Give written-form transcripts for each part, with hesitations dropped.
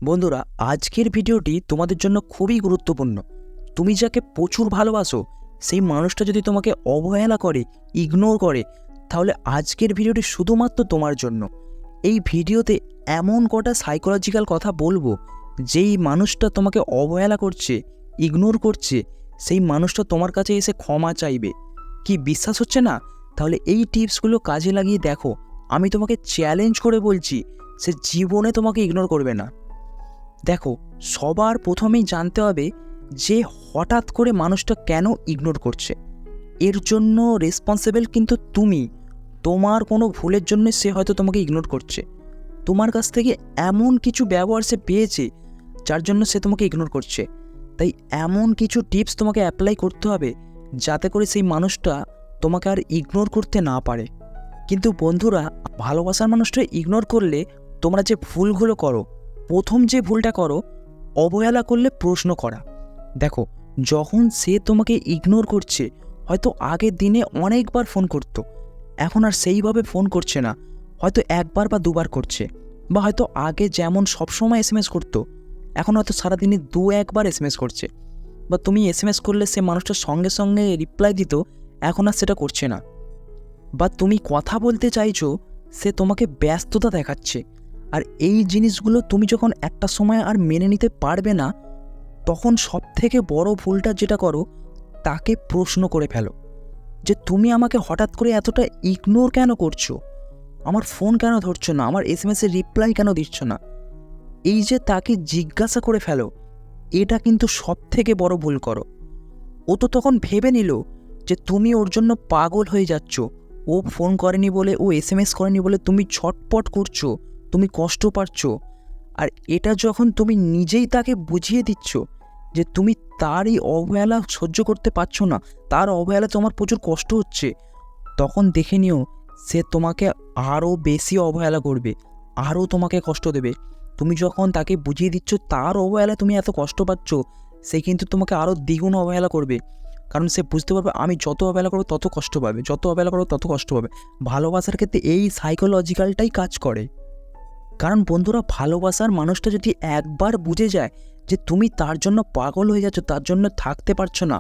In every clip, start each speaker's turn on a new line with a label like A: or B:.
A: বন্ধুরা, আজকের ভিডিওটি তোমাদের জন্য খুবই গুরুত্বপূর্ণ। তুমি যাকে প্রচুর ভালোবাসো সেই মানুষটা যদি তোমাকে অবহেলা করে, ইগনোর করে, তাহলে আজকের ভিডিওটি শুধুমাত্র তোমার জন্য। এই ভিডিওতে এমন কটা সাইকোলজিক্যাল কথা বলবো, যেই মানুষটা তোমাকে অবহেলা করছে, ইগনোর করছে, সেই মানুষটা তোমার কাছে এসে ক্ষমা চাইবে। কি বিশ্বাস হচ্ছে না? তাহলে এই টিপসগুলো কাজে লাগিয়ে দেখো। আমি তোমাকে চ্যালেঞ্জ করে বলছি, সে জীবনে তোমাকে ইগনোর করবে না। দেখো, সবার প্রথমেই জানতে হবে যে হঠাৎ করে মানুষটা কেন ইগনোর করছে। এর জন্য রেসপন্সিবল কিন্তু তুমি। তোমার কোনো ভুলের জন্য সে হয়তো তোমাকে ইগনোর করছে। তোমার কাছ থেকে এমন কিছু ব্যবহার সে পেয়েছে যার জন্য সে তোমাকে ইগনোর করছে। তাই এমন কিছু টিপস তোমাকে অ্যাপ্লাই করতে হবে যাতে করে সেই মানুষটা তোমাকে আর ইগনোর করতে না পারে। কিন্তু বন্ধুরা, ভালোবাসার মানুষটা ইগনোর করলে তোমরা যে ভুলগুলো করো, প্রথম যে ভুলটা করো, অবহেলা করলে প্রশ্ন করা। দেখো, যখন সে তোমাকে ইগনোর করছে, হয়তো আগের দিনে অনেকবার ফোন করতো, এখন আর সেইভাবে ফোন করছে না, হয়তো একবার বা দুবার করছে। বা হয়তো আগে যেমন সবসময় এসএমএস করতো, এখন হয়তো সারাদিনে দু একবার এসএমএস করছে। বা তুমি এসএমএস করলে সে মানুষটার সঙ্গে সঙ্গে রিপ্লাই দিত, এখন আর সেটা করছে না। বা তুমি কথা বলতে চাইছো, সে তোমাকে ব্যস্ততা দেখাচ্ছে। আর এই জিনিসগুলো তুমি যখন একটা সময় আর মেনে নিতে পারবে না, তখন সবথেকে বড় ভুলটা যেটা করো, তাকে প্রশ্ন করে ফেলো যে তুমি আমাকে হঠাৎ করে এতটা ইগনোর কেন করছো, আমার ফোন কেন ধরছো না, আমার এসএমএসের রিপ্লাই কেন দিচ্ছ না। এই যে তাকে জিজ্ঞাসা করে ফেলো, এটা কিন্তু সবথেকে বড় ভুল করো। ও তো তখন ভেবে নিল যে তুমি ওর জন্য পাগল হয়ে যাচ্ছ। ও ফোন করেনি বলে, ও এসএমএস করেনি বলে তুমি ছটপট করছো, তুমি কষ্ট পাচ্ছ। আর এটা যখন তুমি নিজেই তাকে বুঝিয়ে দিচ্ছ যে তুমি তারই অবহেলা সহ্য করতে পারছো না, তার অবহেলা তোমার প্রচুর কষ্ট হচ্ছে, তখন দেখে নিও সে তোমাকে আরও বেশি অবহেলা করবে, আরও তোমাকে কষ্ট দেবে। তুমি যখন তাকে বুঝিয়ে দিচ্ছ তার অবহেলা তুমি এত কষ্ট পাচ্ছ, সে কিন্তু তোমাকে আরও দ্বিগুণ অবহেলা করবে। কারণ সে বুঝতে পারবে আমি যত অবহেলা করবো তত কষ্ট পাবে, যত অবহেলা করবো তত কষ্ট পাবে। ভালোবাসার ক্ষেত্রে এই সাইকোলজিক্যালটাই কাজ করে। কারণ বন্ধুরা, ভালোবাসার মানুষটা যদি একবার বুঝে যায় যে তুমি তার জন্য পাগল হয়ে যাচ্ছ, তার জন্য থাকতে পারছো না,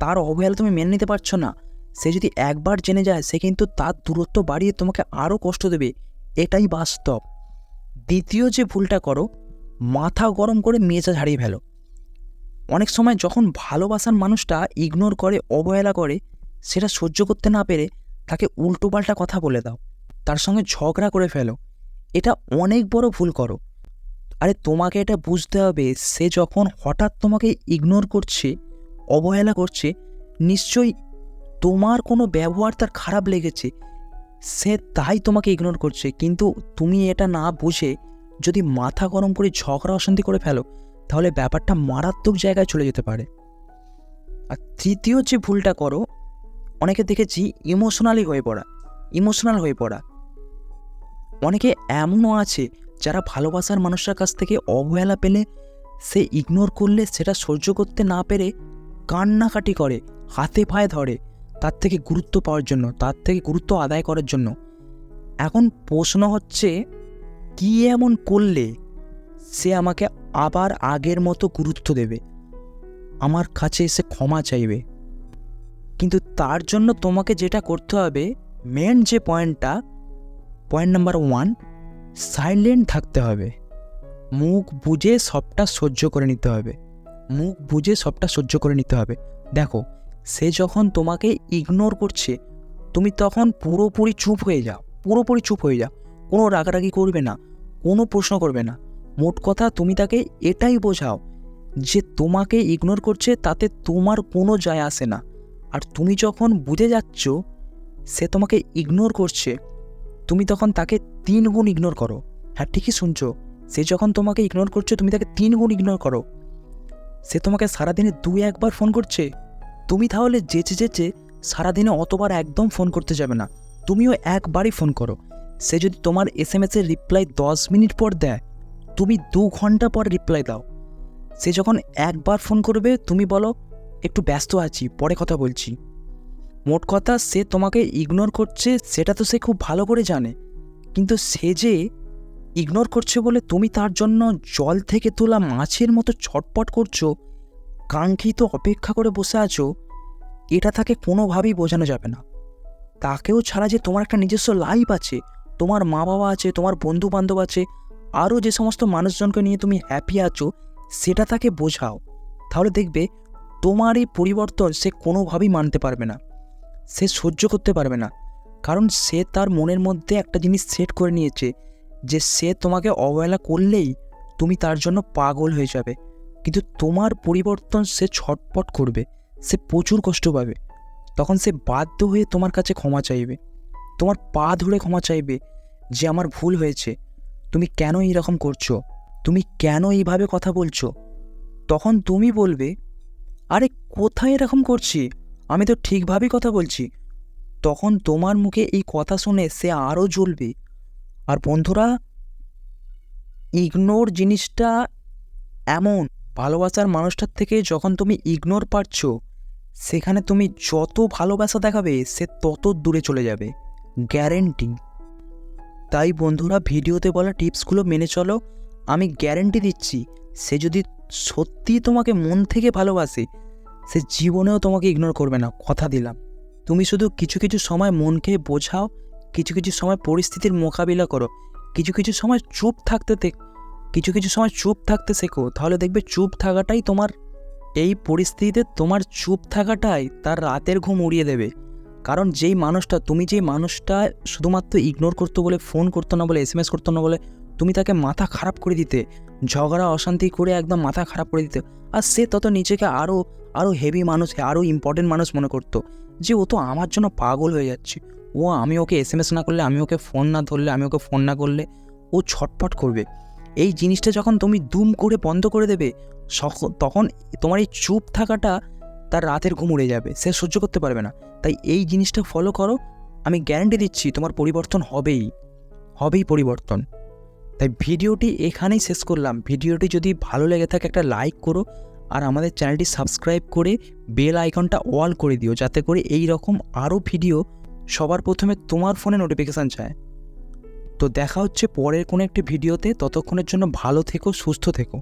A: তার অবহেলা তুমি মেনে নিতে পারছো না, সে যদি একবার জেনে যায়, সে কিন্তু তার দূরত্ব বাড়িয়ে তোমাকে আরও কষ্ট দেবে। এটাই বাস্তব। দ্বিতীয় যে ভুলটা করো, মাথা গরম করে মেজাজ হারিয়ে ফেলো। অনেক সময় যখন ভালোবাসার মানুষটা ইগনোর করে, অবহেলা করে, সেটা সহ্য করতে না পেরে তাকে উল্টোপাল্টা কথা বলে দাও, তার সঙ্গে ঝগড়া করে ফেলো। এটা অনেক বড় ভুল করো। আরে তোমাকে এটা বুঝতে হবে, সে যখন হঠাৎ তোমাকে ইগনোর করছে, অবহেলা করছে, নিশ্চয়ই তোমার কোনো ব্যবহার তার খারাপ লেগেছে, সে তাই তোমাকে ইগনোর করছে। কিন্তু তুমি এটা না বুঝে যদি মাথা গরম করে ঝগড়া অশান্তি করে ফেলো, তাহলে ব্যাপারটা মারাত্মক জায়গায় চলে যেতে পারে। আর তৃতীয় যে ভুলটা করো, অনেকে দেখেছি ইমোশনাল হয়ে পড়া। অনেকে এমনও আছে যারা ভালোবাসার মানুষের কাছ থেকে অবহেলা পেলে, সে ইগনোর করলে সেটা সহ্য করতে না পেরে কান্নাকাটি করে, হাতে পায়ে ধরে, তার থেকে গুরুত্ব পাওয়ার জন্য, তার থেকে গুরুত্ব আদায় করার জন্য। এখন প্রশ্ন হচ্ছে, কি এমন করলে সে আমাকে আবার আগের মতো গুরুত্ব দেবে, আমার কাছে এসে ক্ষমা চাইবে? কিন্তু তার জন্য তোমাকে যেটা করতে হবে, মেন যে পয়েন্ট নাম্বার 1, সাইলেন্ট থাকতে হবে। মুখ বুজে সবটা সহ্য করে নিতে হবে, মুখ বুজে সবটা সহ্য করে নিতে হবে। দেখো, সে যখন তোমাকে ইগনোর করছে, তুমি তখন পুরোপুরি চুপ হয়ে যাও, কোনো রাগারাগি করবে না, কোনো প্রশ্ন করবে না। মোট কথা, তুমি তাকে এটাই বোঝাও যে তোমাকে ইগনোর করছে, তাতে তোমার কোনো যায় আসে না। আর তুমি যখন বুঝে যাচ্ছ সে তোমাকে ইগনোর করছে, তুমি তখন তাকে 3 গুণ ইগনোর করো। হ্যাঁ, ঠিকই শুনছো, সে যখন তোমাকে ইগনোর করছে, তুমি তাকে 3 গুণ ইগনোর করো। সে তোমাকে সারাদিনে 2-1 বার ফোন করছে, তুমি তাহলে যেচে সারাদিনে অতবার একদম ফোন করতে যাবে না, তুমিও একবারই ফোন করো। সে যদি তোমার এসএমএসের রিপ্লাই 10 মিনিট পর দেয়, তুমি 2 ঘন্টা পর রিপ্লাই দাও। সে যখন একবার ফোন করবে, তুমি বলো একটু ব্যস্ত আছি, পরে কথা বলছি। মোট কথা, সে তোমাকে ইগনোর করছে সেটা তো সে খুব ভালো করে জানে, কিন্তু সে যে ইগনোর করছে বলে তুমি তার জন্য জল থেকে তোলা মাছের মতো ছটপট করছো, কাঙ্ক্ষিত অপেক্ষা করে বসে আছো, এটা তাকে কোনোভাবেই বোঝানো যাবে না। তাকেও ছাড়া যে তোমার একটা নিজস্ব লাইফ আছে, তোমার মা বাবা আছে, তোমার বন্ধু বান্ধব আছে, আরও যে সমস্ত মানুষজনকে নিয়ে তুমি হ্যাপি আছো, সেটা তাকে বোঝাও। তাহলে দেখবে তোমার এই পরিবর্তন সে কোনোভাবেই মানতে পারবে না, সে সহ্য করতে পারবে না। কারণ সে তার মনের মধ্যে একটা জিনিস সেট করে নিয়েছে যে সে তোমাকে অবহেলা করলেই তুমি তার জন্য পাগল হয়ে যাবে। কিন্তু তোমার পরিবর্তন সে ছটপট করবে, সে প্রচুর কষ্ট পাবে। তখন সে বাধ্য হয়ে তোমার কাছে ক্ষমা চাইবে, তোমার পা ধরে ক্ষমা চাইবে যে আমার ভুল হয়েছে, তুমি কেন এইরকম করছো, তুমি কেন এইভাবে কথা বলছো। তখন তুমি বলবে, আরে কোথায় এরকম করছি, আমি তো ঠিকভাবেই কথা বলছি। তখন তোমার মুখে এই কথা শুনে সে আরও জ্বলবে। আর বন্ধুরা, ইগনোর জিনিসটা এমন, ভালোবাসার মানুষটার থেকে যখন তুমি ইগনোর পাচ্ছো, সেখানে তুমি যত ভালোবাসা দেখাবে সে তত দূরে চলে যাবে, গ্যারেন্টি। তাই বন্ধুরা, ভিডিওতে বলা টিপসগুলো মেনে চলো। আমি গ্যারেন্টি দিচ্ছি, সে যদি সত্যিই তোমাকে মন থেকে ভালোবাসে, সে জীবনেও তোমাকে ইগনোর করবে না, কথা দিলাম। তুমি শুধু কিছু কিছু সময় মনকে বোঝাও, কিছু কিছু সময় পরিস্থিতির মোকাবিলা করো, কিছু কিছু সময় কিছু কিছু সময় চুপ থাকতে শেখো। তাহলে দেখবে চুপ থাকাটাই তোমার, এই পরিস্থিতিতে তোমার চুপ থাকাটাই তার রাতের ঘুম উড়িয়ে দেবে। কারণ তুমি যেই মানুষটা শুধুমাত্র ইগনোর করতো বলে, ফোন করতো না বলে, SMS করতো না বলে তুমি তাকে মাথা খারাপ করে দিতে, ঝগড়া অশান্তি করে একদম মাথা খারাপ করে দিতে, আর সে তত নিজেকে আরও হেভি মানুষ, আরও ইম্পর্টেন্ট মানুষ মনে করতো, যে ও তো আমার জন্য পাগল হয়ে যাচ্ছে, আমি ওকে SMS না করলে, আমি ওকে ফোন না ধরলে, আমি ওকে ফোন না করলে ও ছটফট করবে। এই জিনিসটা যখন তুমি দুম করে বন্ধ করে দেবে, তখন তোমার এই চুপ থাকাটা তার রাতের ঘুম উড়ে যাবে, সে সহ্য করতে পারবে না। তাই এই জিনিসটা ফলো করো, আমি গ্যারান্টি দিচ্ছি তোমার পরিবর্তন হবেই পরিবর্তন। তাই ভিডিওটি এখানেই শেষ করলাম। ভিডিওটি যদি ভালো লেগে থাকে একটা লাইক করো, আর আমাদের চ্যানেলটি সাবস্ক্রাইব করে বেল আইকনটা অল করে দিও, যাতে করে এই রকম আরও ভিডিও সবার প্রথমে তোমার ফোনে নোটিফিকেশান যায়। তো দেখা হচ্ছে পরের কোনো একটি ভিডিওতে, ততক্ষণের জন্য ভালো থেকো, সুস্থ থেকো।